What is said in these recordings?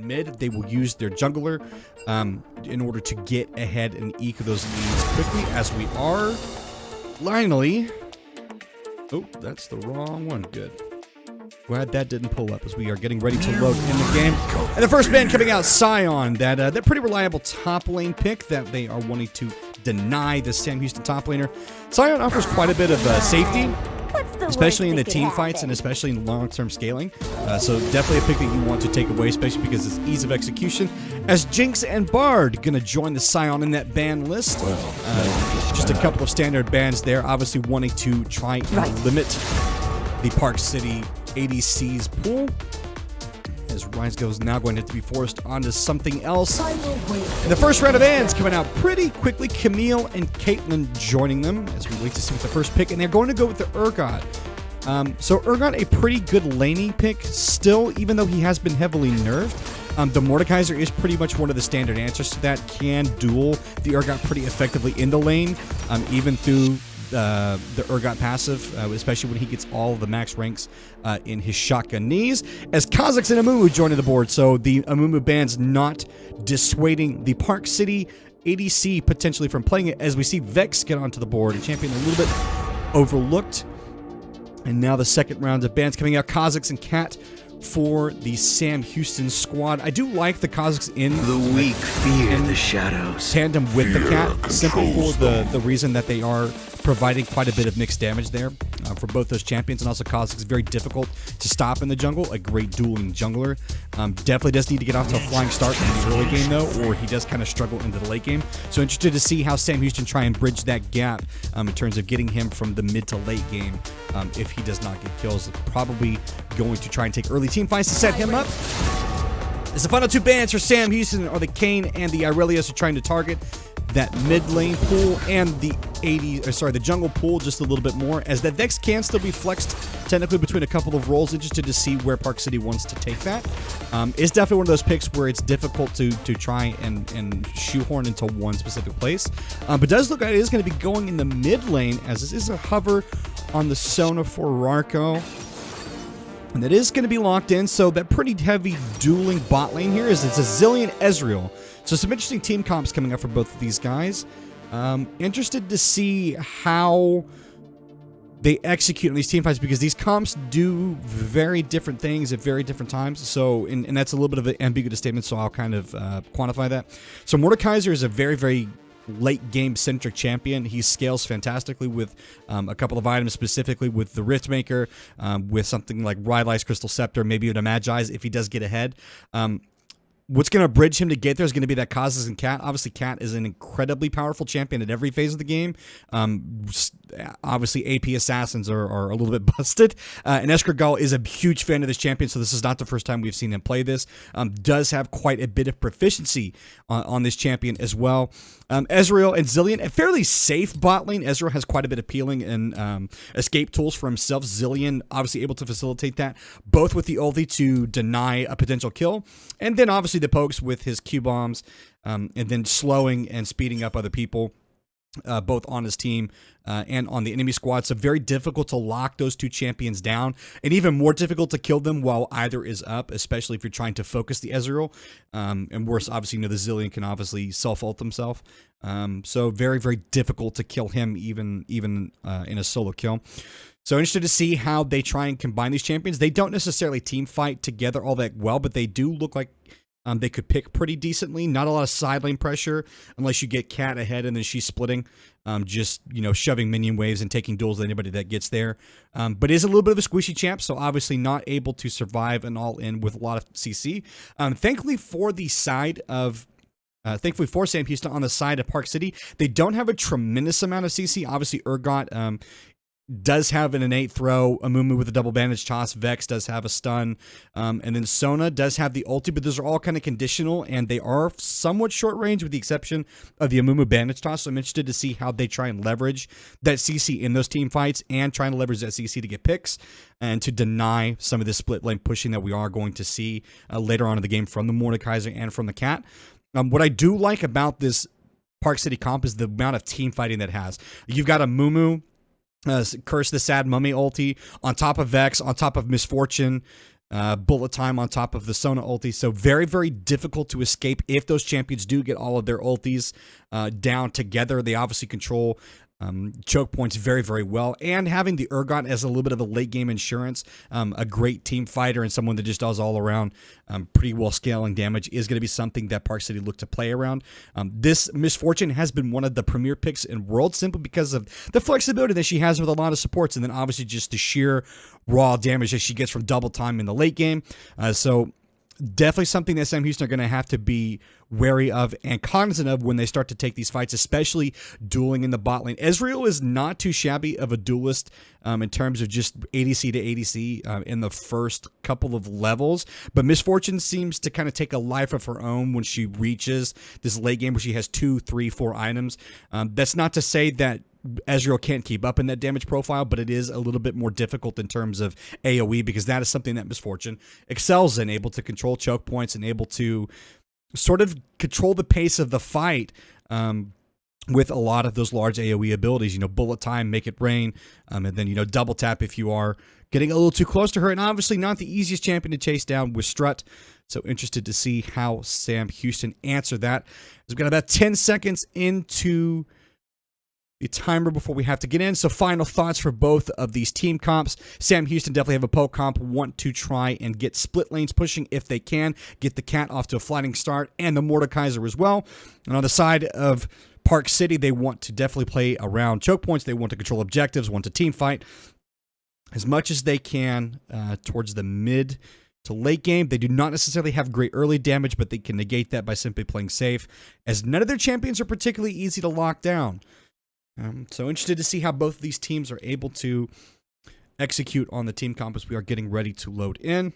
mid, they will use their jungler in order to get ahead and eke those leads quickly, as we are finally... Oh, that's the wrong one. Good. Glad that didn't pull up as we are getting ready to load in the game. And the first ban coming out, Sion, that pretty reliable top lane pick that they are wanting to deny the Sam Houston top laner. Sion offers quite a bit of safety, especially in the team fights and especially in long-term scaling. So definitely a pick that you want to take away, especially because it's ease of execution. As Jinx and Bard going to join the Sion in that ban list. Just a couple of standard bans there, obviously wanting to try and limit the Park City ADC's pool. As Ryzgo is now going to have to be forced onto something else. And the first round of bans coming out pretty quickly. Camille and Caitlyn joining them as we wait to see what the first pick. And they're going to go with the Urgot. So Urgot, a pretty good laning pick still, even though he has been heavily nerfed. The Mordekaiser is pretty much one of the standard answers to that. Can duel the Urgot pretty effectively in the lane, even through the Urgot passive, especially when he gets all of the max ranks in his shotgun knees. As Kha'zix and Amumu joining the board, so the Amumu ban's not dissuading the Park City ADC potentially from playing it, as we see Vex get onto the board, a champion a little bit overlooked. And now the second round of bans coming out, Kha'zix and Cat for the Sam Houston squad. I do like the Kha'zix in the weak fear the shadows, tandem with the Cat, simply for the reason that they are providing quite a bit of mixed damage there for both those champions. And also Kha'zix is very difficult to stop in the jungle, a great dueling jungler. Definitely does need to get off to a flying start in the early game though, or he does kind of struggle into the late game. So interested to see how Sam Houston try and bridge that gap in terms of getting him from the mid to late game if he does not get kills. Probably going to try and take early team fights to set him up. As the final two bans for Sam Houston are the Kayn and the Aurelius, are trying to target that mid lane pool and the the jungle pool just a little bit more, as that Vex can still be flexed technically between a couple of roles. Interested to see where Park City wants to take that. It's definitely one of those picks where it's difficult to try and shoehorn into one specific place, but does look like it is going to be going in the mid lane, as this is a hover on the Sona for Rarko. And that is going to be locked in, so that pretty heavy dueling bot lane here is it's a Zilean Ezreal. So some interesting team comps coming up for both of these guys. Interested to see how they execute on these team fights, because these comps do very different things at very different times. So, and that's a little bit of an ambiguous statement, so I'll kind of quantify that. So Mordekaiser is a very, very late game centric champion. He scales fantastically with a couple of items, specifically with the Riftmaker, with something like Rylai's Crystal Scepter, maybe with a Magi's if he does get ahead. What's going to bridge him to get there is going to be that Kha'zix and Cat. Obviously, Cat is an incredibly powerful champion at every phase of the game. Obviously, AP assassins are a little bit busted. And Ereshkigal is a huge fan of this champion, so this is not the first time we've seen him play this. Does have quite a bit of proficiency on this champion as well. Ezreal and Zilean, a fairly safe bot lane. Ezreal has quite a bit of peeling and escape tools for himself. Zilean obviously able to facilitate that, both with the ulti to deny a potential kill, and then obviously the pokes with his Q-bombs, and then slowing and speeding up other people, both on his team and on the enemy squad. So very difficult to lock those two champions down, and even more difficult to kill them while either is up, especially if you're trying to focus the Ezreal. And worse, obviously, the Zilean can obviously self-ult himself. So very, very difficult to kill him even in a solo kill. So interested to see how they try and combine these champions. They don't necessarily team fight together all that well, but they do look like they could pick pretty decently. Not a lot of side lane pressure unless you get Cat ahead and then she's splitting, just shoving minion waves and taking duels with anybody that gets there. But is a little bit of a squishy champ, so obviously not able to survive an all-in with a lot of CC. Thankfully for the side of thankfully for Sam Houston on the side of Park City, they don't have a tremendous amount of CC. Obviously Urgot does have an innate throw, Amumu with a double bandage toss, Vex does have a stun, and then Sona does have the ulti, but those are all kind of conditional, and they are somewhat short range with the exception of the Amumu bandage toss. So I'm interested to see how they try and leverage that CC in those team fights and trying to leverage that CC to get picks and to deny some of this split lane pushing that we are going to see later on in the game from the Mordekaiser and from the Cat. What I do like about this Park City comp is the amount of team fighting that it has. You've got Amumu, Curse the Sad Mummy ulti, on top of Vex, on top of Misfortune, bullet time on top of the Sona ulti. So very, very difficult to escape if those champions do get all of their ultis down together. They obviously control choke points very, very well. And having the Urgot as a little bit of a late game insurance, a great team fighter and someone that just does all around pretty well scaling damage is going to be something that Park City look to play around. This Misfortune has been one of the premier picks in World simply because of the flexibility that she has with a lot of supports, and then obviously just the sheer raw damage that she gets from double time in the late game. So definitely something that Sam Houston are going to have to be wary of and cognizant of when they start to take these fights, especially dueling in the bot lane. Ezreal is not too shabby of a duelist in terms of just ADC to ADC in the first couple of levels, but Misfortune seems to kind of take a life of her own when she reaches this late game where she has 2, 3, 4 items. That's not to say that Ezreal can't keep up in that damage profile, but it is a little bit more difficult in terms of AoE because that is something that Misfortune excels in, able to control choke points and able to sort of control the pace of the fight with a lot of those large AoE abilities. You know, bullet time, make it rain, and then, you know, double tap if you are getting a little too close to her, and obviously not the easiest champion to chase down with Strut. So interested to see how Sam Houston answer that. We've got about 10 seconds into the timer before we have to get in. So final thoughts for both of these team comps. Sam Houston definitely have a poke comp, want to try and get split lanes pushing if they can, get the cat off to a flying start, and the Mordekaiser as well. And on the side of Park City, they want to definitely play around choke points. They want to control objectives, want to team fight as much as they can towards the mid to late game. They do not necessarily have great early damage, but they can negate that by simply playing safe, as none of their champions are particularly easy to lock down. So interested to see how both of these teams are able to execute on the team comp as we are getting ready to load in.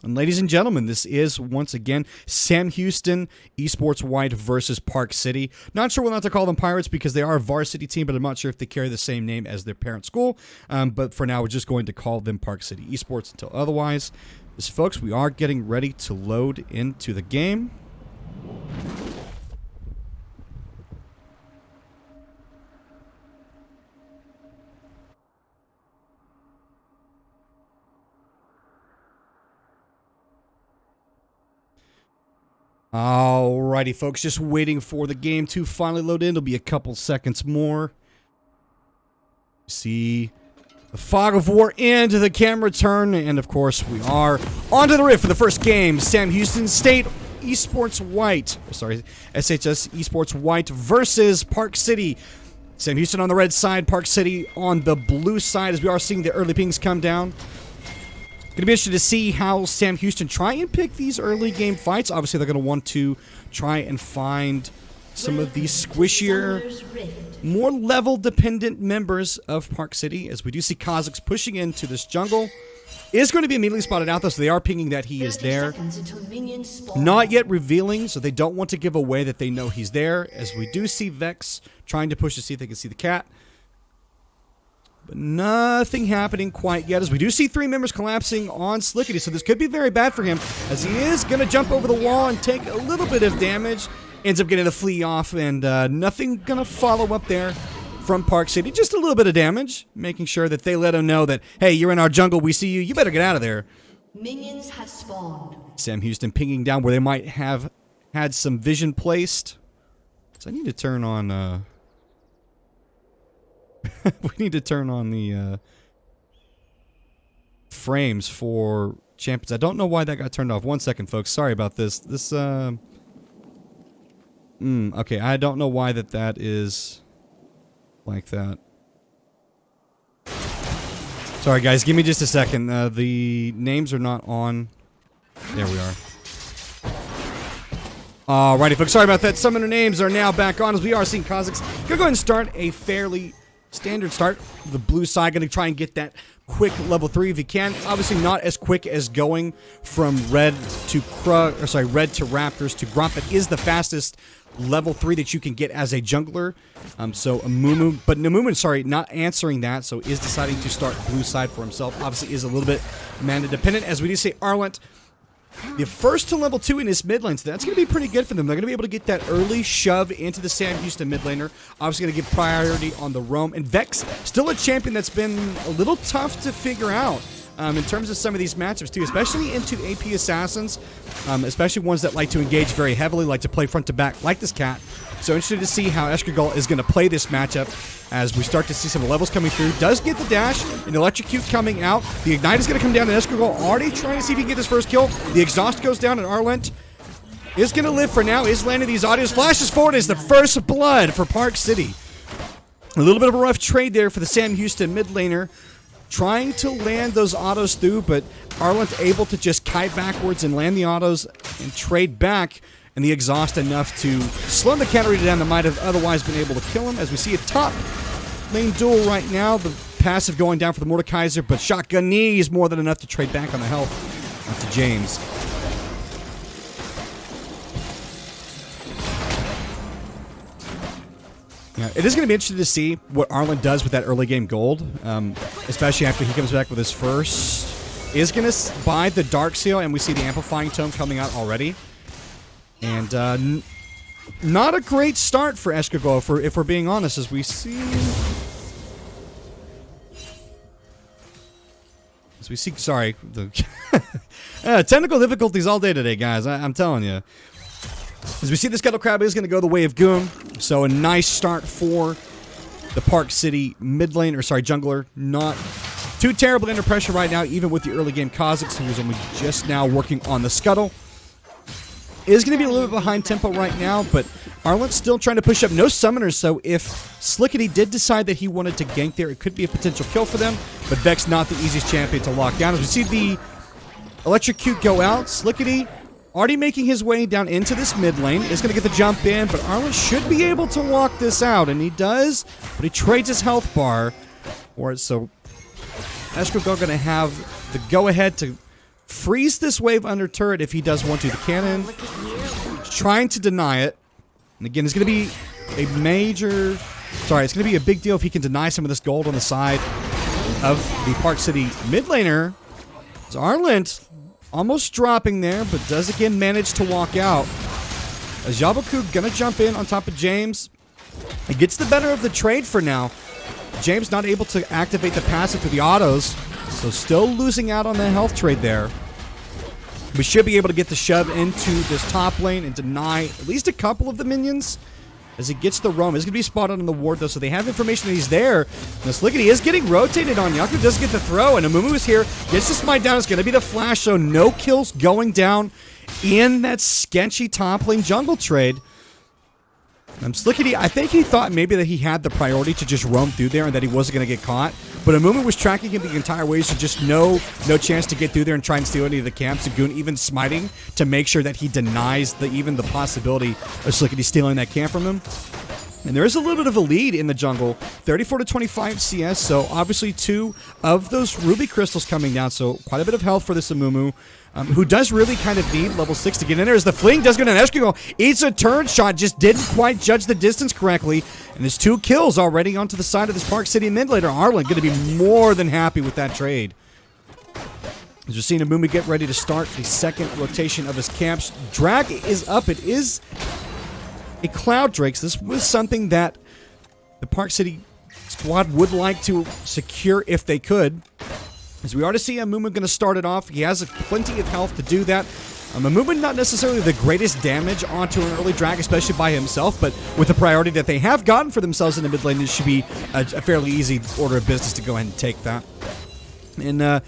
And ladies and gentlemen, this is once again Sam Houston Esports White versus Park City. Not sure whether or not to call them Pirates because they are a varsity team, but I'm not sure if they carry the same name as their parent school. But for now, we're just going to call them Park City Esports until otherwise. So folks, we are getting ready to load into the game. Alrighty, folks, just waiting for the game to finally load in. It'll be a couple seconds more. See the fog of war end, the camera turn, and of course we are onto the rift for the first game. Sam Houston State Esports White, sorry, SHSU Esports White versus Park City. Sam Houston on the red side, Park City on the blue side, as we are seeing the early pings come down. Going to be interested to see how Sam Houston try and pick these early game fights. Obviously, they're going to want to try and find some of these squishier, more level-dependent members of Park City, as we do see Kha'zix pushing into this jungle. Is going to be immediately spotted out, though, so they are pinging that he is there. Not yet revealing, so they don't want to give away that they know he's there, as we do see Vex trying to push to see if they can see the cat. But nothing happening quite yet, as we do see 3 members collapsing on Slickity, so this could be very bad for him, as he is going to jump over the wall and take a little bit of damage. Ends up getting the flea off, and nothing going to follow up there from Park City. Just a little bit of damage, making sure that they let him know that, hey, you're in our jungle, we see you, you better get out of there. Minions have spawned. Sam Houston pinging down where they might have had some vision placed. So I need to turn on... we need to turn on the frames for champions. I don't know why that got turned off. 1 second, folks. Sorry about this. Okay, I don't know why that is like that. Sorry, guys. Give me just a second. The names are not on. There we are. Alrighty, folks. Sorry about that. Summoner names are now back on, as we are seeing Kha'zix. Gonna go ahead and start a fairly standard start. The blue side going to try and get that quick level 3 if you can. Obviously not as quick as going from red to red to Raptors to Gromp. That is the fastest level 3 that you can get as a jungler. So Amumu, but Amumu, sorry, not answering that, so is deciding to start blue side for himself. Obviously is a little bit mana dependent, as we do say Arlant. The first to level 2 in his mid lane, so that's going to be pretty good for them. They're going to be able to get that early shove into the Sam Houston mid laner. Obviously going to give priority on the roam. And Vex, still a champion that's been a little tough to figure out. in terms of some of these matchups too, especially into AP assassins, especially ones that like to engage very heavily, like to play front to back like this cat. So interested to see how Ereshkigal is going to play this matchup as we start to see some levels coming through. Does get the dash, an electrocute coming out. The ignite is going to come down, and Ereshkigal already trying to see if he can get his first kill. The exhaust goes down, and Arlant is going to live for now, is landing these audios. Flashes forward is the first blood for Park City. A little bit of a rough trade there for the Sam Houston mid laner. Trying to land those autos through, but Arlant able to just kite backwards and land the autos and trade back. And the exhaust enough to slow the Katarina down that might have otherwise been able to kill him. As we see a top lane duel right now. The passive going down for the Mordekaiser, but shotgun knee is more than enough to trade back on the health to James. Yeah, it is going to be interesting to see what Arlant does with that early game gold, especially after he comes back with his first. Is going to buy the Dark Seal, and we see the Amplifying Tome coming out already. And not a great start for Ereshkigal, if we're being honest, as we see... sorry. Technical difficulties all day today, guys, I'm telling you. As we see, the Scuttle Crab is going to go the way of Goon, so a nice start for the Park City mid lane, or sorry, jungler. Not too terribly under pressure right now, even with the early game Kha'zix, who is only just now working on the Scuttle. Is going to be a little bit behind tempo right now, but Arlant's still trying to push up. No summoners, so if Slickity did decide that he wanted to gank there, it could be a potential kill for them, but Vex not the easiest champion to lock down. As we see the Electrocute go out, Slickity already making his way down into this mid lane, is going to get the jump in, but Arlant should be able to lock this out, and he does, but he trades his health bar for it, so Ereshkigal going to have the go-ahead to freeze this wave under turret if he does want to. The cannon trying to deny it. And again, it's going to be a major... Sorry, it's going to be a big deal if he can deny some of this gold on the side of the Park City mid laner. So Arlant almost dropping there, but does again manage to walk out. As Yaboku going to jump in on top of James. It gets the better of the trade for now. James not able to activate the passive through the autos. So still losing out on the health trade there. We should be able to get the shove into this top lane and deny at least a couple of the minions as he gets the roam. He's going to be spotted on the ward, though, so they have information that he's there. Now, Slickity is getting rotated on. Yaku does get the throw, and Amumu is here. Gets the smite down. It's going to be the flash, so no kills going down in that sketchy top lane jungle trade. Slickity, I think he thought maybe that he had the priority to just roam through there and that he wasn't going to get caught. But Amumu was tracking him the entire way, so just no chance to get through there and try and steal any of the camps. And Goon even smiting to make sure that he denies even the possibility of Slickity stealing that camp from him. And there is a little bit of a lead in the jungle, 34-25 CS, so obviously 2 of those ruby crystals coming down, so quite a bit of health for this Amumu, who does really kind of need level 6 to get in there, as the fling does go down. Ereshkigal eats a turn shot, just didn't quite judge the distance correctly, and there's 2 kills already onto the side of this Park City mid laner. Arlant going to be more than happy with that trade. As we're seeing Amumu get ready to start the second rotation of his camps. Drag is up. It is a Cloud Drake. So this was something that the Park City squad would like to secure if they could. As we already see Amumu going to start it off. He has plenty of health to do that. Amumu not necessarily the greatest damage onto an early drag, especially by himself, but with the priority that they have gotten for themselves in the mid lane, this should be a fairly easy order of business to go ahead and take that. And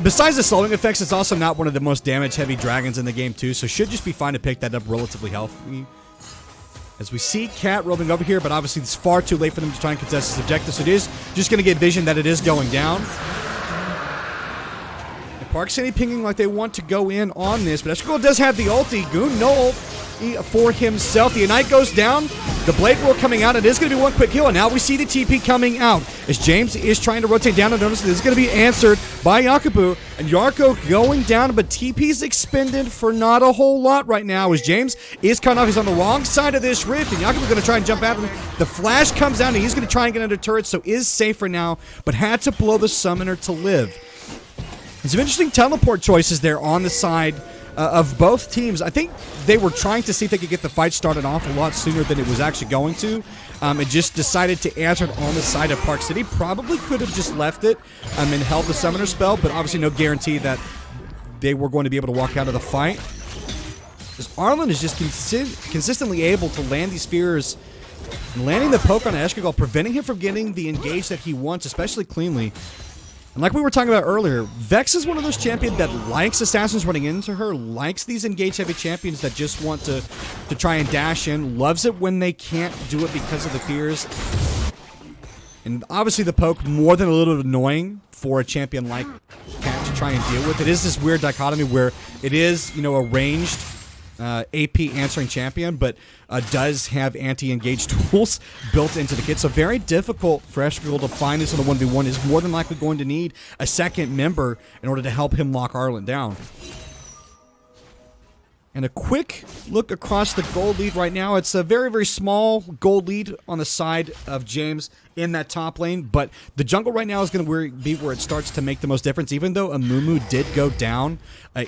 besides the slowing effects, it's also not one of the most damage-heavy dragons in the game, too, so should just be fine to pick that up relatively healthy. As we see Cat roaming over here, but obviously it's far too late for them to try and contest this objective, so it is just going to get vision that it is going down. And Park City pinging like they want to go in on this, but Ereshkigal does have the ulti. Goon, no ult for himself. The Ignite goes down. The Blade Roar coming out. It is going to be one quick kill, and now we see the TP coming out as James is trying to rotate down, and notice this is going to be answered by Yaboku, and Rarko going down, but TP's expended for not a whole lot right now as James is cut off. He's on the wrong side of this rift, and Yaboku's going to try and jump out. The flash comes out, and he's going to try and get under turret, so is safe for now, but had to blow the summoner to live. Some interesting teleport choices there on the side of both teams. I think they were trying to see if they could get the fight started off a lot sooner than it was actually going to. And just decided to answer it on the side of Park City. Probably could have just left it and held the summoner spell, but obviously no guarantee that they were going to be able to walk out of the fight. Because Arlant is just consistently able to land these spears, and landing the poke on Ereshkigal, preventing him from getting the engage that he wants, especially cleanly. And like we were talking about earlier, Vex is one of those champions that likes assassins running into her, likes these engage-heavy champions that just want to try and dash in, loves it when they can't do it because of the fears. And obviously the poke, more than a little annoying for a champion like Cat to try and deal with. It is this weird dichotomy where it is, you know, a ranged AP answering champion, but does have anti-engage tools built into the kit. So very difficult for Ereshkigal to find this in the 1v1. Is more than likely going to need a second member in order to help him lock Arlant down. And a quick look across the gold lead right now. It's a very, very small gold lead on the side of James in that top lane, but the jungle right now is going to be where it starts to make the most difference. Even though Amumu did go down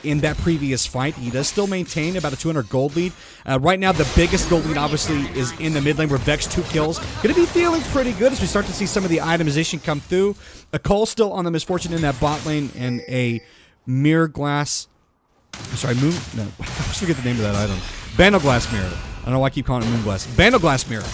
in that previous fight, he does still maintain about a 200 gold lead. Right now, the biggest gold lead obviously is in the mid lane where Vex 2 kills. Going to be feeling pretty good as we start to see some of the itemization come through. A Cole still on the misfortune in that bot lane, and a mirror glass. I'm sorry, moon. No, I forget the name of that item. Bandle Glass Mirror. I don't know why I keep calling it Moon Glass. Bandle Glass Mirror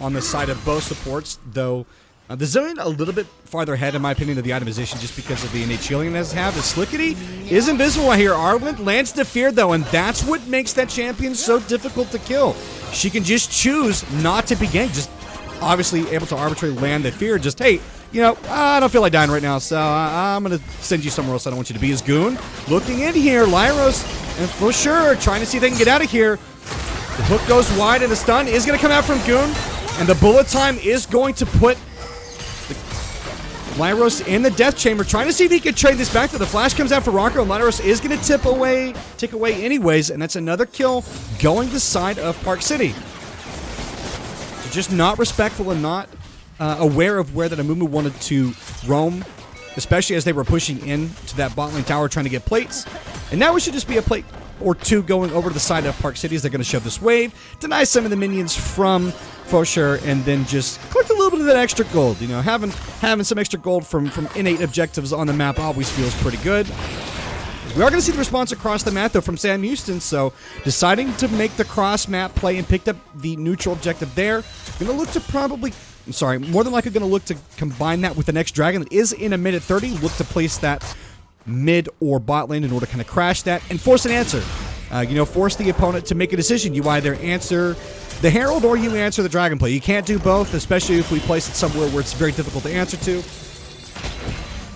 on the side of both supports, though. The Zilean a little bit farther ahead, in my opinion, of the itemization just because of the innate shielding it has to have. The Slickity is invisible here. Arlant lands the fear, though, and that's what makes that champion so difficult to kill. She can just choose not to be ganked, just obviously able to arbitrarily land the fear. Just, hey, you know, I don't feel like dying right now, so I'm going to send you somewhere else I don't want you to be. As Goon looking in here, Lyros and PhoSure trying to see if they can get out of here. The hook goes wide, and the stun is going to come out from Goon, and the bullet time is going to put Lyros in the death chamber, trying to see if he can trade this back. The flash comes out for Rarko, and Lyros is going to tick away anyways, and that's another kill going the side of Park City. So just not respectful and not aware of where that Amumu wanted to roam, especially as they were pushing in to that bot lane tower trying to get plates. And now we should just be a plate or two going over to the side of Park City as they're going to shove this wave, deny some of the minions from PhoSure, and then just collect a little bit of that extra gold. You know, having some extra gold from innate objectives on the map always feels pretty good. We are going to see the response across the map, though, from Sam Houston, so deciding to make the cross-map play and picked up the neutral objective there. Going to look to probably... I'm sorry, more than likely going to look to combine that with the next dragon that is in a mid at 30. Look to place that mid or bot lane in order to kind of crash that and force an answer. You know, force the opponent to make a decision. You either answer the Herald or you answer the dragon play. You can't do both, especially if we place it somewhere where it's very difficult to answer to.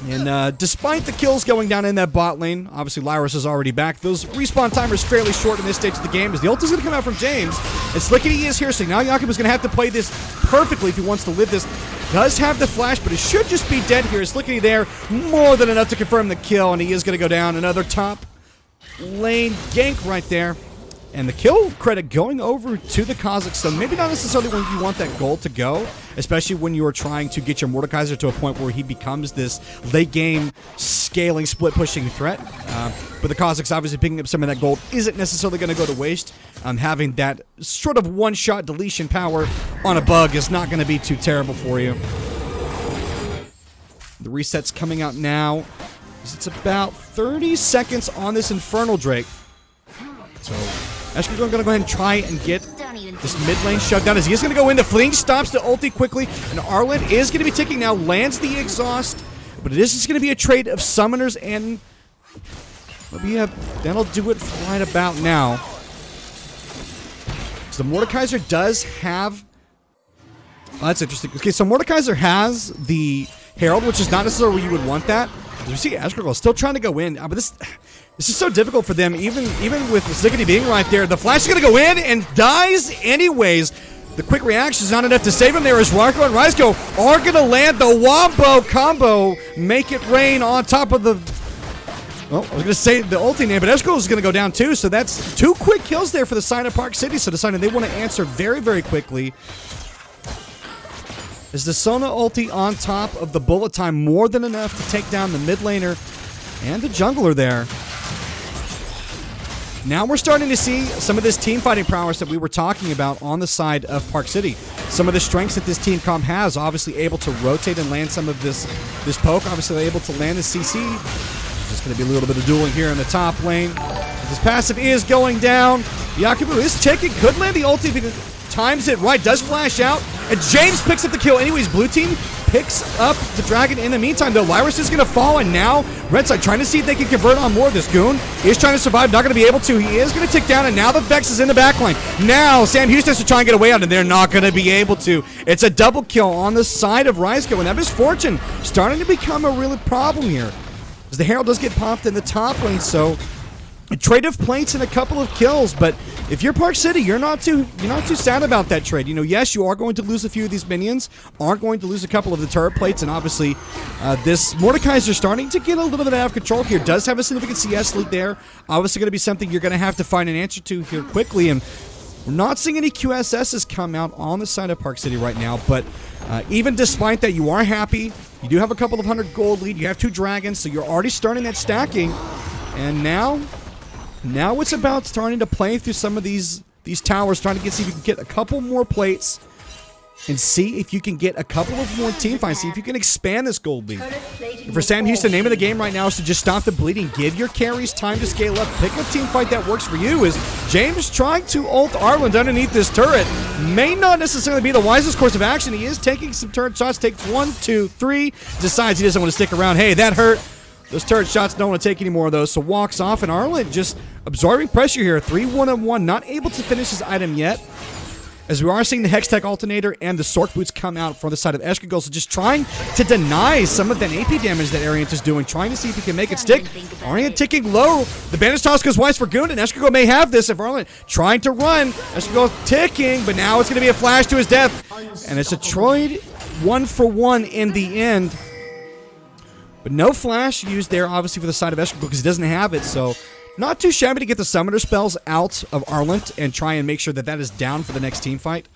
And despite the kills going down in that bot lane, obviously Lyros is already back. Those respawn timers fairly short in this stage of the game, as the ult is going to come out from James. And Slickity is here, so now Yaboku is going to have to play this perfectly if he wants to live this. Does have the flash, but it should just be dead here. Slickity there, more than enough to confirm the kill, and he is going to go down. Another top lane gank right there. And the kill credit going over to the Kha'zix, so maybe not necessarily when you want that gold to go, especially when you are trying to get your Mordekaiser to a point where he becomes this late-game scaling, split-pushing threat. But the Kha'zix obviously picking up some of that gold isn't necessarily going to go to waste. Having that sort of one-shot deletion power on a bug is not going to be too terrible for you. The reset's coming out now. It's about 30 seconds on this Infernal Drake. So Ereshkigal going to go ahead and try and get this mid lane shut down as he is going to go in. The fling stops the ulti quickly, and Arlant is going to be ticking now, lands the exhaust, but it is just going to be a trade of summoners, and that'll do it right about now. So the Mordekaiser does have... Oh, that's interesting. Okay, so Mordekaiser has the Herald, which is not necessarily where you would want that. We see Ereshkigal still trying to go in, but this is so difficult for them, even with Slickity being right there. The flash is going to go in and dies anyways. The quick reaction is not enough to save him there as Rarko and Ryzgo are going to land the Wombo combo, make it rain on top of the... Well, I was going to say the ulti name, but Ereshkigal is going to go down too, so that's 2 quick kills there for the side of Park City, so deciding they want to answer very, very quickly. Is the Sona ulti on top of the bullet time more than enough to take down the mid laner and the jungler there? now we're starting to see some of this team fighting prowess that we were talking about on the side of Park City. Some of the strengths that this team comp has, obviously able to rotate and land some of this poke, obviously able to land the CC. Just going to be a little bit of dueling here in the top lane. This passive is going down. Yaboku is taking, could land the ulti if he times it right, does flash out, and James picks up the kill. Anyways, blue team picks up the dragon in the meantime, though. Lyros is going to fall, and now red side trying to see if they can convert on more of this. Goon is trying to survive, not going to be able to. He is going to tick down, and now the Vex is in the backline. Now Sam Houston has to try and get away out, and they're not going to be able to. It's a double kill on the side of Ryzgo, and that misfortune starting to become a real problem here. As the Herald does get popped in the top lane, so a trade of plates and a couple of kills, but if you're Park City, you're not too sad about that trade. You know, yes, you are going to lose a few of these minions, aren't going to lose a couple of the turret plates, and obviously this Mordekaiser starting to get a little bit out of control here. Does have a significant CS lead there. Obviously going to be something you're going to have to find an answer to here quickly, and we're not seeing any QSSs come out on the side of Park City right now, but even despite that, you are happy. You do have a couple of 100 gold lead. You have 2 dragons, so you're already starting that stacking, and now it's about starting to play through some of these towers, trying to see if you can get a couple more plates and see if you can get a couple of more team fights, see if you can expand this gold lead. And for Sam Houston, the name of the game right now is to just stop the bleeding, give your carries time to scale up, pick a team fight that works for you. Is James trying to ult Arlant underneath this turret? May not necessarily be the wisest course of action. He is taking some turret shots, takes 1, 2, 3, decides he doesn't want to stick around. Hey, that hurt. Those turret shots don't want to take any more of those, so walks off, and Arlant just absorbing pressure here. 3-1-1, not able to finish his item yet. As we are seeing the Hextech Alternator and the Sork Boots come out from the side of Ereshkigal, so just trying to deny some of that AP damage that Arlant is doing, trying to see if he can make it stick. Arlant ticking low. The bandage toss goes wise for Goon, and Ereshkigal may have this if Arlant trying to run. Ereshkigal ticking, but now it's going to be a flash to his death. And it's a Troid 1-for-1 in the end. But no flash used there, obviously, for the side of Ereshkigal because he doesn't have it, so not too shabby to get the summoner spells out of Arlant and try and make sure that that is down for the next team fight.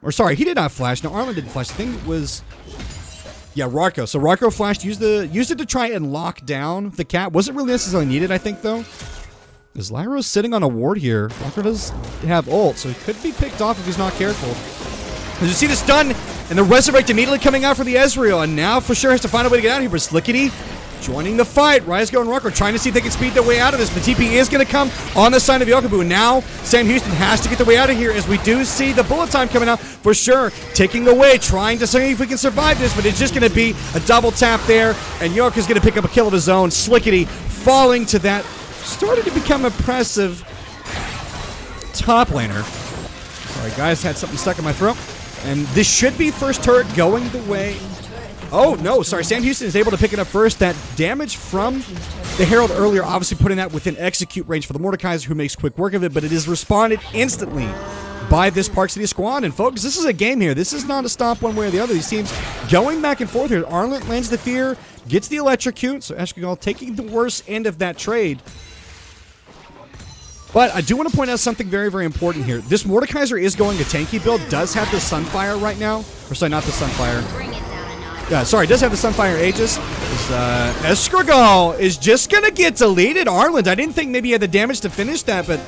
Or sorry, he did not flash. No, Arlant didn't flash. The thing was, yeah, Rarko. So Rarko flashed, used it to try and lock down the cat. Wasn't really necessarily needed, I think, though. Is Lyros sitting on a ward here? Rarko does have ult, so he could be picked off if he's not careful. As you see the stun and the resurrect immediately coming out for the Ezreal, and now PhoSure has to find a way to get out of here. But Slickity joining the fight. Ryzgo and Rarko trying to see if they can speed their way out of this, but TP is going to come on the side of Yaboku. Now Sam Houston has to get the way out of here as we do see the bullet time coming out. PhoSure taking away, trying to see if we can survive this, but it's just going to be a double tap there, and Yaboku's going to pick up a kill of his own. Slickity falling to that, starting to become impressive top laner. Sorry guys, had something stuck in my throat. And this should be first turret going the way. Oh, no, sorry. Sam Houston is able to pick it up first. That damage from the Herald earlier, obviously putting that within execute range for the Mordekaiser, who makes quick work of it, but it is responded instantly by this Park City squad. And folks, this is a game here. This is not a stop one way or the other. These teams going back and forth here. Arlant lands the fear, gets the electrocute, so Ereshkigal taking the worst end of that trade. But I do want to point out something very, very important here. This Mordekaiser is going a tanky build, does have the Sunfire right now. Or sorry, not the Sunfire. Yeah, sorry, does have the Sunfire Aegis. Ereshkigal is just going to get deleted. Arlant, I didn't think maybe he had the damage to finish that, but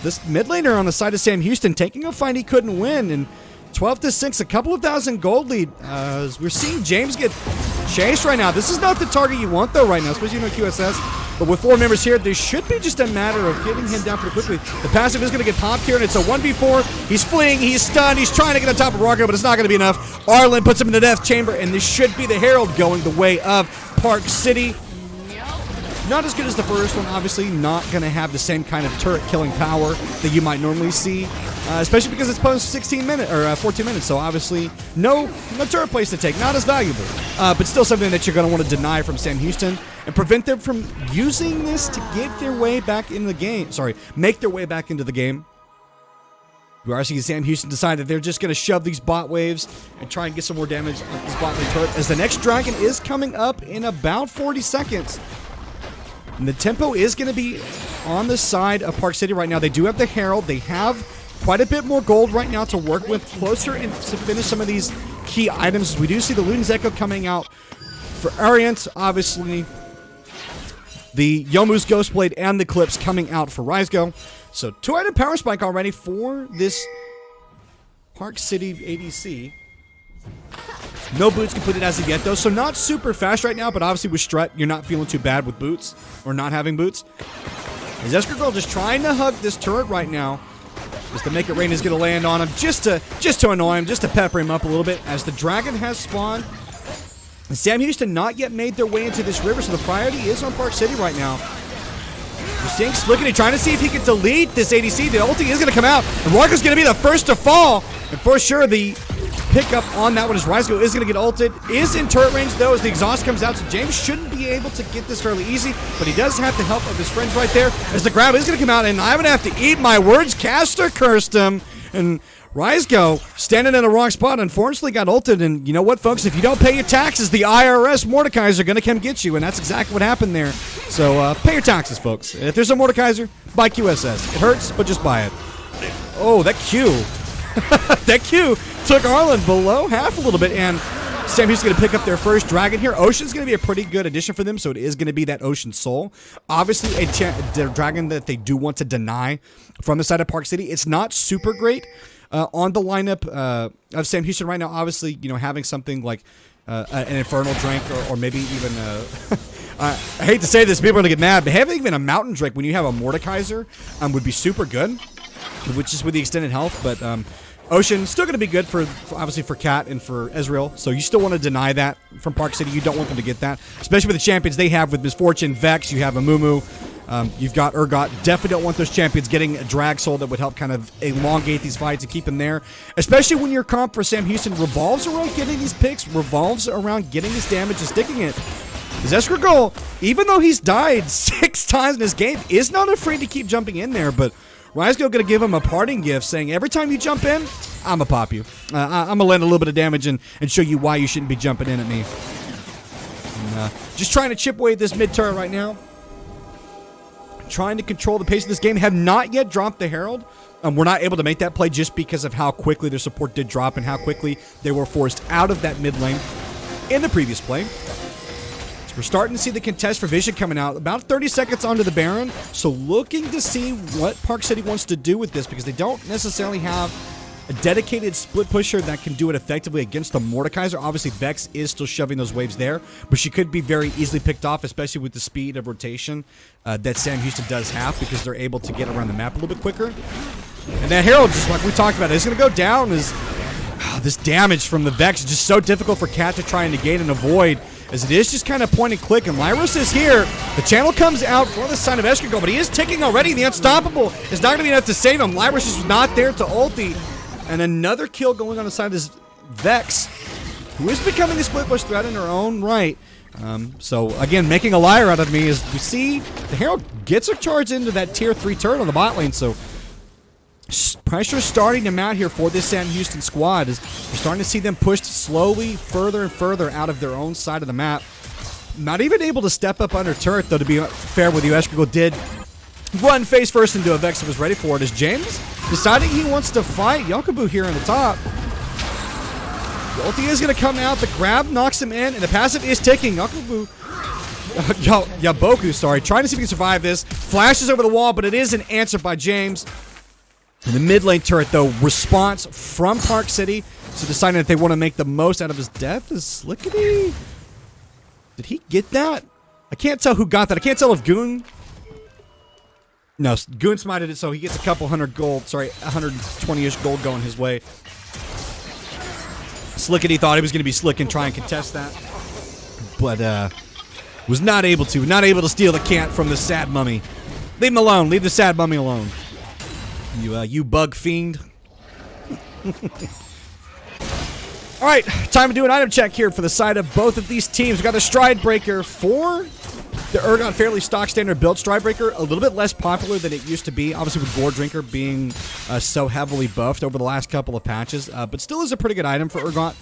this mid laner on the side of Sam Houston taking a fight he couldn't win. And 12-6, a couple of thousand gold lead. As we're seeing James get chased right now. This is not the target you want, though, right now, especially in QSS. But with 4 members here, this should be just a matter of getting him down pretty quickly. The passive is going to get popped here, and it's a 1v4. He's fleeing, he's stunned, he's trying to get on top of Rarko, but it's not going to be enough. Arlant puts him in the death chamber, and this should be the Herald going the way of Park City. Not as good as the first one, obviously. Not going to have the same kind of turret-killing power that you might normally see, especially because it's post 16 minutes or 14 minutes. So obviously, no turret place to take. Not as valuable, but still something that you're going to want to deny from Sam Houston and prevent them from using this to get their way back in the game. Sorry, make their way back into the game. We are seeing Sam Houston decide that they're just going to shove these bot waves and try and get some more damage on this bot lane turret, as the next dragon is coming up in about 40 seconds. And the tempo is going to be on the side of Park City right now. They do have the Herald. They have quite a bit more gold right now to work with, closer and to finish some of these key items. We do see the Luden's Echo coming out for Arlant, obviously. the Youmuu's Ghostblade and the Clips coming out for Ryzgo. So 2-item power spike already for this Park City ADC. No boots completed as of yet, though, so not super fast right now, but obviously with Strut, you're not feeling too bad with boots, or not having boots. Is Ereshkigal just trying to hug this turret right now, just to make it rain is going to land on him, just to annoy him, just to pepper him up a little bit, as the Dragon has spawned. And Sam Houston not yet made their way into this river, so the priority is on Park City right now. We're seeing Slickity trying to see if he can delete this ADC. The ulti is going to come out, and Rarko's going to be the first to fall. And for sure, the pickup on that one is Ryzgo is going to get ulted. Is in turret range, though, as the exhaust comes out, so James shouldn't be able to get this fairly easy, but he does have the help of his friends right there, as the grab is going to come out, and I'm going to have to eat my words. Caster cursed him, and Ryzgo standing in the wrong spot, unfortunately got ulted, and you know what, folks? If you don't pay your taxes, the IRS Mordekaiser are going to come get you, and that's exactly what happened there. So pay your taxes, folks. If there's a Mordekaiser, buy QSS. It hurts, but just buy it. Oh, that Q. That Q took Arlant below half a little bit, and Sam Houston's going to pick up their first dragon here. Ocean's going to be a pretty good addition for them, so it is going to be that Ocean Soul. Obviously, a dragon that they do want to deny from the side of Park City. It's not super great on the lineup of Sam Houston right now. Obviously, you know, having something like an Infernal Drake or maybe even I hate to say this, people are going to get mad, but having even a Mountain Drake when you have a Mordekaiser would be super good, which is with the extended health, but Ocean still going to be good for obviously for Cat and for Ezreal, so you still want to deny that from Park City. You don't want them to get that, especially with the champions they have with Misfortune, Vex, you have Amumu, you've got Urgot. Definitely don't want those champions getting a drag soul that would help kind of elongate these fights and keep them there, especially when your comp for Sam Houston revolves around getting these picks, revolves around getting this damage and sticking it. Ezreal, even though he's died 6 times in this game, is not afraid to keep jumping in there, but Ryzgo going to give him a parting gift, saying, every time you jump in, I'm going to pop you. I'm going to land a little bit of damage and show you why you shouldn't be jumping in at me. And, just trying to chip away at this mid turret right now. Trying to control the pace of this game. Have not yet dropped the Herald. We're not able to make that play just because of how quickly their support did drop and how quickly they were forced out of that mid lane in the previous play. We're starting to see the contest for Vision coming out about 30 seconds onto the Baron, so looking to see what Park City wants to do with this, because they don't necessarily have a dedicated split pusher that can do it effectively against the Mordekaiser. Obviously, Vex is still shoving those waves there, but she could be very easily picked off, especially with the speed of rotation that Sam Houston does have, because they're able to get around the map a little bit quicker. And that Herald, just like we talked about, is going to go down as this damage from the Vex is just so difficult for Cat to try and negate and avoid, as it is just kind of point and click, and Lyros is here. The channel comes out for the sign of Ereshkigal, but he is ticking already. The Unstoppable is not going to be enough to save him. Lyros is not there to ulti. And another kill going on the side of this Vex, who is becoming a split push threat in her own right. So, again, making a liar out of me as we see the Herald gets a charge into that tier 3 turret on the bot lane, so pressure starting to mount here for this Sam Houston squad, as we're starting to see them pushed slowly further and further out of their own side of the map. Not even able to step up under turret, though, to be fair with you. Ereshkigal did run face first into a Vex that was ready for it, as James deciding he wants to fight Yaboku here on the top. The ulti is going to come out, the grab knocks him in, and the passive is ticking. Yaboku, sorry, trying to see if he can survive this. Flashes over the wall, but it is an answer by James. In the mid lane turret, though, response from Park City, so deciding that they want to make the most out of his death is Slickity. Did he get that? I can't tell who got that. I can't tell if Goon... No, Goon smited it, so he gets a couple 100 gold. Sorry, 120-ish gold going his way. Slickity thought he was going to be slick and try and contest that, but was not able to. Not able to steal the cant from the sad mummy. Leave him alone. Leave the sad mummy alone. You bug fiend. All right, time to do an item check here for the side of both of these teams. We got the Stride Breaker for the Urgot, fairly stock standard build. Stride Breaker, a little bit less popular than it used to be, obviously with Gore Drinker being so heavily buffed over the last couple of patches, but still is a pretty good item for Urgot,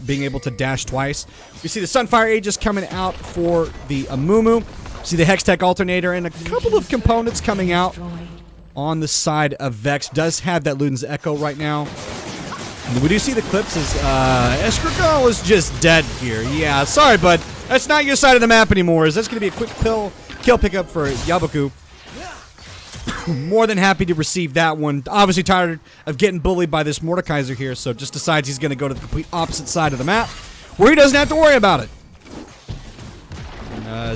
being able to dash twice. We see the Sunfire Aegis coming out for the Amumu. See the Hextech Alternator and a couple of components coming out on the side of Vex. Does have that Luden's Echo right now. And we do see the clips as Ereshkigal is just dead here. Yeah, sorry, bud. That's not your side of the map anymore. Is that's going to be a quick kill pickup for Yaboku. More than happy to receive that one. Obviously tired of getting bullied by this Mordekaiser here, so just decides he's going to go to the complete opposite side of the map, where he doesn't have to worry about it.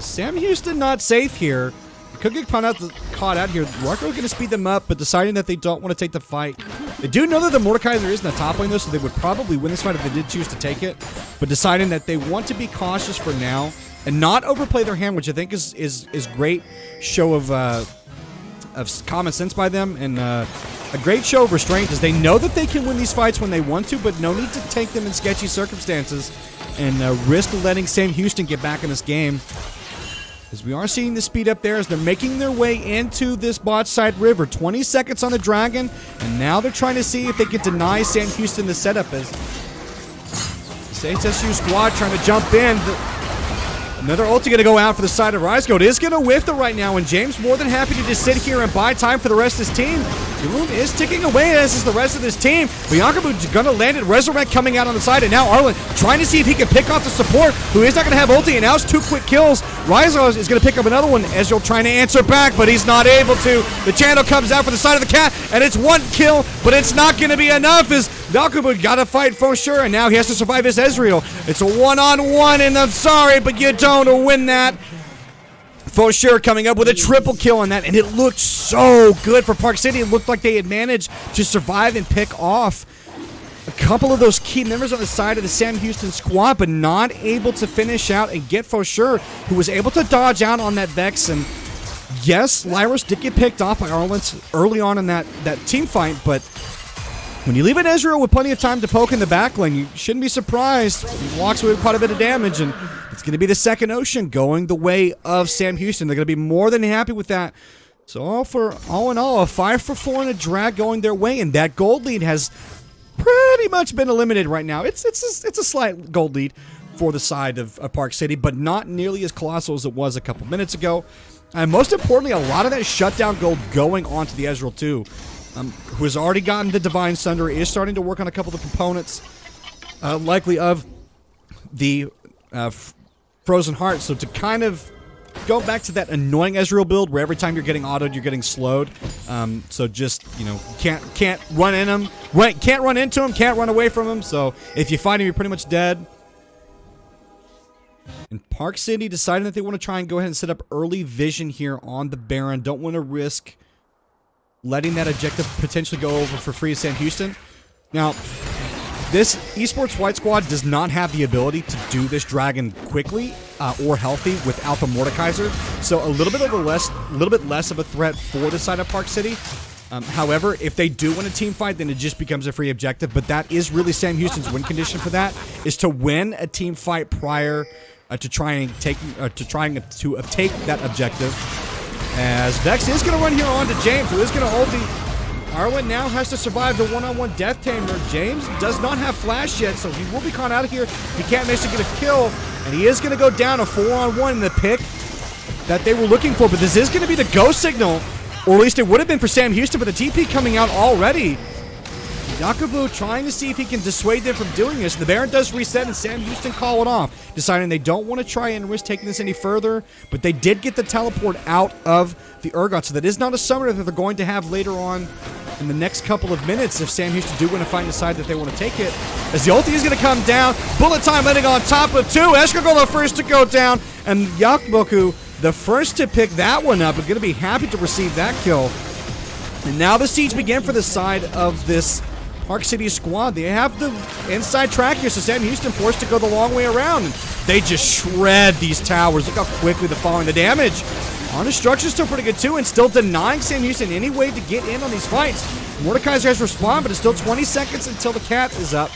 Sam Houston not safe here. Could get caught out here. Rarko going to speed them up, but deciding that they don't want to take the fight. They do know that the Mordekaiser is in the top lane, though, so they would probably win this fight if they did choose to take it. But deciding that they want to be cautious for now and not overplay their hand, which I think is great show of common sense by them, and a great show of restraint, as they know that they can win these fights when they want to, but no need to take them in sketchy circumstances and risk letting Sam Houston get back in this game. As we are seeing the speed up there as they're making their way into this bot side river. 20 seconds on the Dragon, and now they're trying to see if they can deny Sam Houston the setup. As the SHSU squad trying to jump in. Another ulti going to go out for the side of Ryzgo. It is going to whiff it right now, and James more than happy to just sit here and buy time for the rest of his team. Zilean is ticking away, as is the rest of this team. But Yaboku going to land it. Resurrect coming out on the side, and now Arlant trying to see if he can pick off the support, who is not going to have ulti, and now it's 2 quick kills. Ryzgo is going to pick up another one. Ezreal trying to answer back, but he's not able to. The channel comes out for the side of the cat, and it's 1 kill, but it's not going to be enough, as Yaboku got to fight PhoSure, and now he has to survive his Ezreal. It's a 1-on-1, and I'm sorry, but you don't win that. PhoSure coming up with a triple kill on that, and it looked so good for Park City. It looked like they had managed to survive and pick off a couple of those key members on the side of the Sam Houston squad, but not able to finish out and get PhoSure, who was able to dodge out on that Vex. And yes, Lyros did get picked off by Arlant early on in that team fight, but when you leave an Ezreal with plenty of time to poke in the back lane, you shouldn't be surprised. He walks away with quite a bit of damage, and it's going to be the second Ocean going the way of Sam Houston. They're going to be more than happy with that. So all in all, a 5-for-4 and a drag going their way, and that gold lead has pretty much been eliminated right now. It's a slight gold lead for the side of Park City, but not nearly as colossal as it was a couple minutes ago. And most importantly, a lot of that shutdown gold going onto the Ezreal too. Who has already gotten the Divine Sunder, is starting to work on a couple of the components, likely of the Frozen Heart. So to kind of go back to that annoying Ezreal build, where every time you're getting autoed, you're getting slowed. So just, you know, can't run in him, can't run into him, can't run away from him. So if you fight him, you're pretty much dead. And Park City deciding that they want to try and go ahead and set up early vision here on the Baron. Don't want to risk letting that objective potentially go over for free to Sam Houston. Now, this Esports White Squad does not have the ability to do this Dragon quickly or healthy without the Mordekaiser, so a little bit less of a threat for the side of Park City. However, if they do win a team fight, then it just becomes a free objective. But that is really Sam Houston's win condition for that, is to win a team fight prior to trying to obtain that objective. As Vex is going to run here on to James, who is going to ulti. Arlant now has to survive the one-on-one Death Tamer. James does not have flash yet, so he will be caught out of here. He can't manage to get a kill, and he is going to go down a 4-on-1 in the pick that they were looking for. But this is going to be the go signal, or at least it would have been for Sam Houston, but the TP coming out already. Yaboku trying to see if he can dissuade them from doing this. The Baron does reset, and Sam Houston call it off, deciding they don't want to try and risk taking this any further, but they did get the teleport out of the Urgot, so that is not a summoner that they're going to have later on in the next couple of minutes if Sam Houston do win a fight and decide that they want to take it. As the ulti is going to come down, bullet time landing on top of 2. Ereshkigal the first to go down, and Yaboku the first to pick that one up, and going to be happy to receive that kill. And now the siege begin for the side of this Park City squad. They have the inside track here, so Sam Houston forced to go the long way around. And they just shred these towers. Look how quickly they're following the damage. On destruction still pretty good too, and still denying Sam Houston any way to get in on these fights. Mordekaiser has responded, but it's still 20 seconds until the cat is up.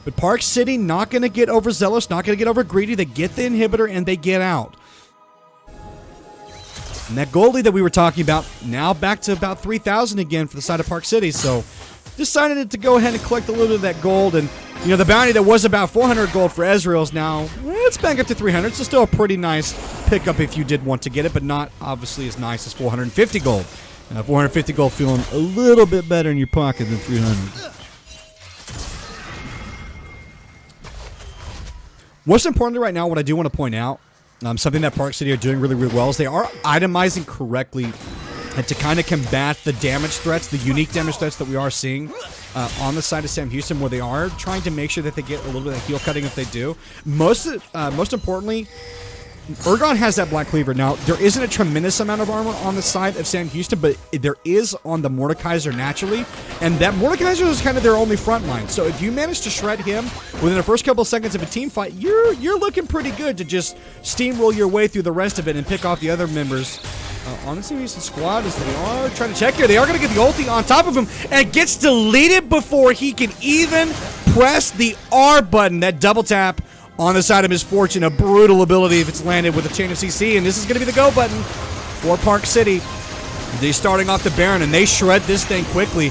But Park City not going to get overzealous, not going to get over greedy. They get the inhibitor and they get out. And that gold lead that we were talking about, now back to about 3,000 again for the side of Park City. So decided to go ahead and collect a little bit of that gold. And, you know, the bounty that was about 400 gold for Ezreal is now, it's back up to 300. So still a pretty nice pickup if you did want to get it, but not obviously as nice as 450 gold. 450 gold feeling a little bit better in your pocket than 300. Most importantly right now, what I do want to point out Something that Park City are doing really, really well is they are itemizing correctly and to kind of combat the damage threats, the unique damage threats that we are seeing on the side of Sam Houston, where they are trying to make sure that they get a little bit of heal cutting if they do. Most importantly, Urgot has that Black Cleaver. Now, there isn't a tremendous amount of armor on the side of Sam Houston, but there is on the Mordekaiser naturally, and that Mordekaiser is kind of their only front line. So if you manage to shred him within the first couple of seconds of a team fight, you're looking pretty good to just steamroll your way through the rest of it and pick off the other members on the Sam Houston squad as they are trying to check here. They are going to get the ulti on top of him, and gets deleted before he can even press the R button. That double tap on the side of Misfortune, a brutal ability if it's landed with a chain of CC, and this is going to be the go button for Park City. They're starting off the Baron, and they shred this thing quickly.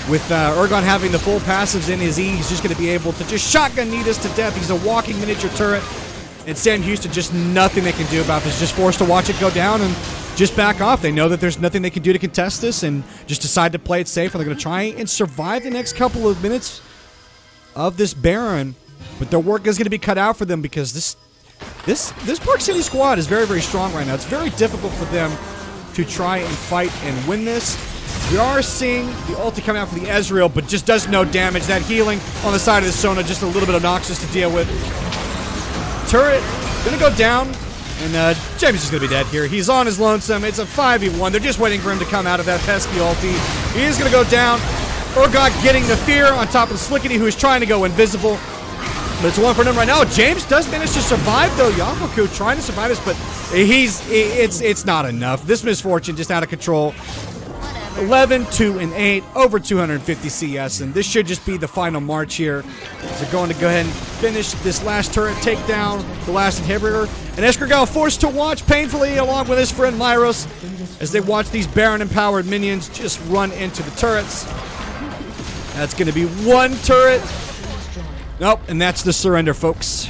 With Urgot having the full passives in his E, he's just going to be able to just shotgun Nidus to death. He's a walking miniature turret, and Sam Houston, just nothing they can do about this. Just forced to watch it go down and just back off. They know that there's nothing they can do to contest this and just decide to play it safe, and they're going to try and survive the next couple of minutes of this Baron. But their work is going to be cut out for them because this Park City squad is very, very strong right now. It's very difficult for them to try and fight and win this. We are seeing the ulti coming out for the Ezreal, but just does no damage. That healing on the side of the Sona, just a little bit obnoxious to deal with. Turret going to go down, and James is going to be dead here. He's on his lonesome. It's a 5v1. They're just waiting for him to come out of that pesky ulti. He is going to go down. Urgot getting the fear on top of Slickity, who is trying to go invisible. But it's one for him right now. James does manage to survive, though. Yaboku trying to survive this, but it's not enough. This Misfortune just out of control. 11, 2, and 8, over 250 CS, and this should just be the final march here. They're going to go ahead and finish this last turret, take down the last inhibitor, and Ereshkigal forced to watch painfully along with his friend Lyros as they watch these Baron-empowered minions just run into the turrets. That's going to be one turret. Nope, and that's the surrender, folks.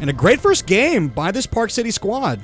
And a great first game by this Park City squad.